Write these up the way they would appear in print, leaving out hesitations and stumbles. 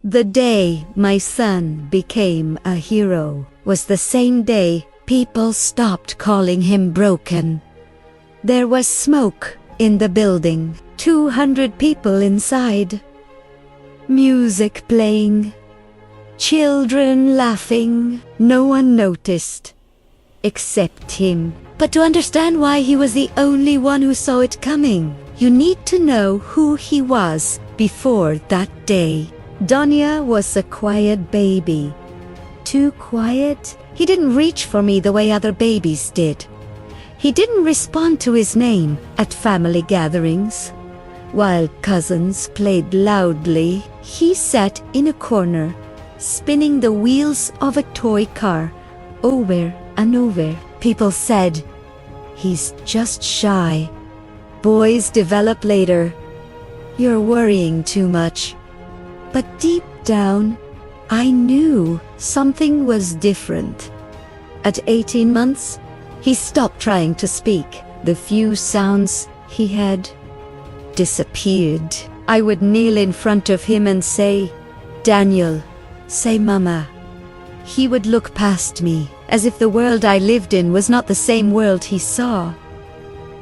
The day my son became a hero was the same day people stopped calling him broken. There was smoke in the building, 200 people inside. Music playing, children laughing. No one noticed, except him. But to understand why he was the only one who saw it coming, you need to know who he was before that day. Donia was a quiet baby. Too quiet. He didn't reach for me the way other babies did. He didn't respond to his name at family gatherings. While cousins played loudly, he sat in a corner, spinning the wheels of a toy car over and over. People said, "He's just shy. Boys develop later. You're worrying too much." But deep down, I knew something was different. At 18 months, he stopped trying to speak. The few sounds he had disappeared. I would kneel in front of him and say, "Daniel, say mama." He would look past me, as if the world I lived in was not the same world he saw.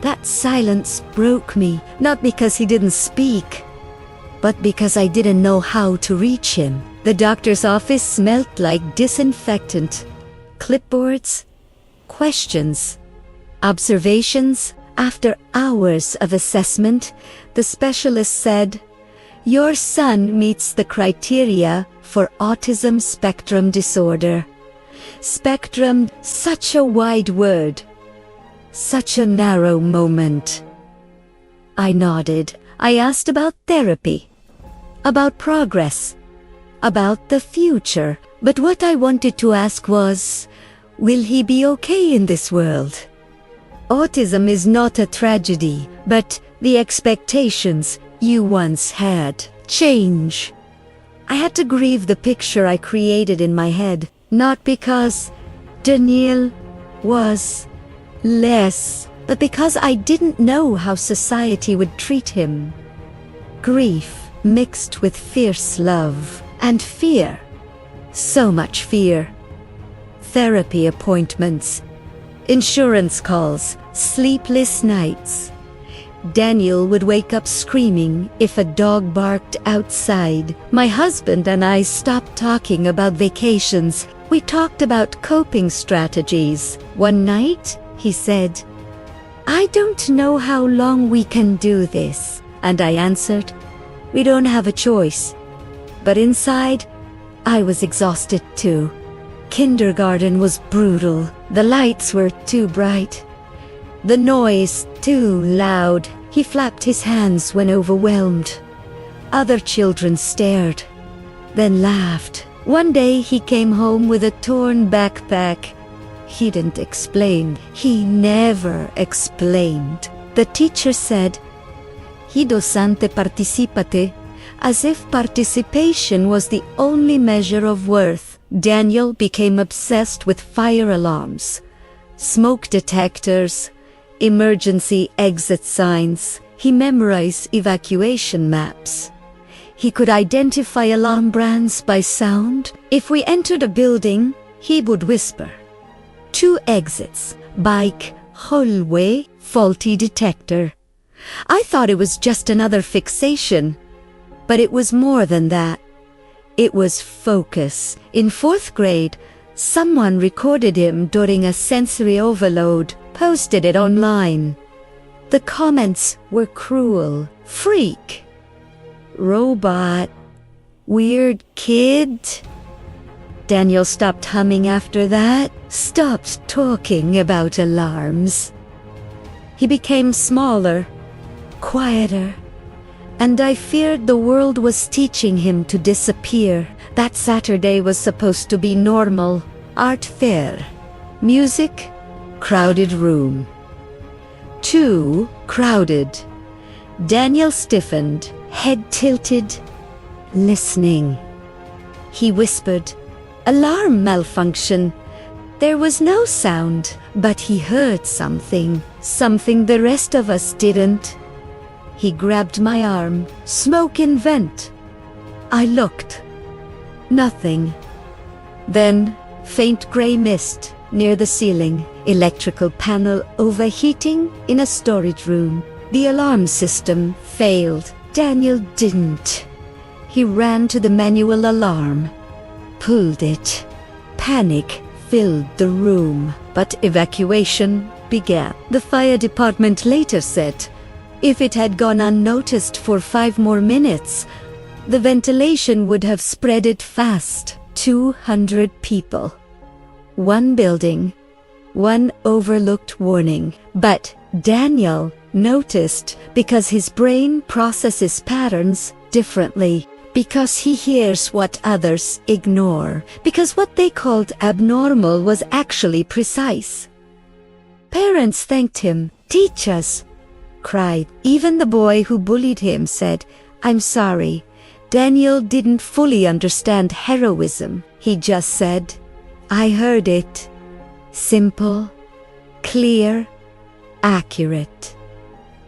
That silence broke me, not because he didn't speak, but because I didn't know how to reach him. The doctor's office smelled like disinfectant. Clipboards, questions, observations. After hours of assessment, the specialist said, "Your son meets the criteria for autism spectrum disorder." Spectrum, such a wide word, such a narrow moment. I nodded. I asked about therapy, about progress, about the future. But what I wanted to ask was, will he be okay in this world? Autism is not a tragedy, but the expectations you once had change. I had to grieve the picture I created in my head, not because Daniel was less, but because I didn't know how society would treat him. Grief mixed with fierce love and fear. So much fear. Therapy appointments, insurance calls, sleepless nights. Daniel would wake up screaming if a dog barked outside. My husband and I stopped talking about vacations. We talked about coping strategies. One night, he said, "I don't know how long we can do this." And I answered, "We don't have a choice." But inside, I was exhausted too. Kindergarten was brutal. The lights were too bright, the noise too loud. He flapped his hands when overwhelmed. Other children stared, then laughed. One day he came home with a torn backpack. He didn't explain. He never explained. The teacher said, "Hidosante participate," as if participation was the only measure of worth. Daniel became obsessed with fire alarms, smoke detectors, emergency exit signs. He memorized evacuation maps. He could identify alarm brands by sound. If we entered a building, he would whisper, "2 exits, bike, hallway, faulty detector." I thought it was just another fixation, but it was more than that. It was focus. In 4th grade, someone recorded him during a sensory overload, posted it online. The comments were cruel. "Freak," "robot," "weird kid." Daniel stopped humming after that, stopped talking about alarms. He became smaller, quieter, and I feared the world was teaching him to disappear. That Saturday was supposed to be normal. Art fair, music, crowded room. Too crowded. Daniel stiffened, head tilted, listening. He whispered, "Alarm malfunction." There was no sound, but he heard something the rest of us didn't. He grabbed my arm. "Smoke in vent." I looked. Nothing. Then, faint gray mist near the ceiling, electrical panel overheating in a storage room. The alarm system failed. Daniel didn't. He ran to the manual alarm, pulled it. Panic filled the room, but evacuation began. The fire department later said, if it had gone unnoticed for 5 more minutes, the ventilation would have spread it fast. 200 people. 1 building. 1 overlooked warning. But Daniel noticed because his brain processes patterns differently. Because he hears what others ignore. Because what they called abnormal was actually precise. Parents thanked him. Teach us, cried. Even the boy who bullied him said, I'm sorry. Daniel didn't fully understand heroism. He just said, I heard it. Simple, clear, accurate.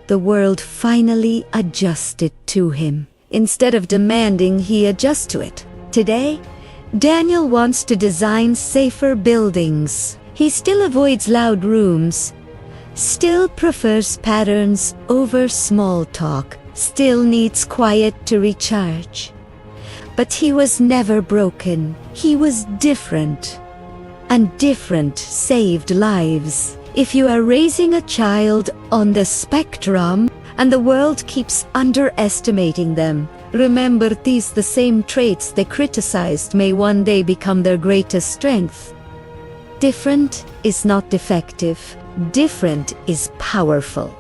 The world finally adjusted to him. Instead of demanding he adjust to it. Today, Daniel wants to design safer buildings. He still avoids loud rooms, still prefers patterns over small talk, still needs quiet to recharge. But he was never broken. He was different. And different saved lives. If you are raising a child on the spectrum, and the world keeps underestimating them, remember these the same traits they criticized may one day become their greatest strength. Different is not defective. Different is powerful.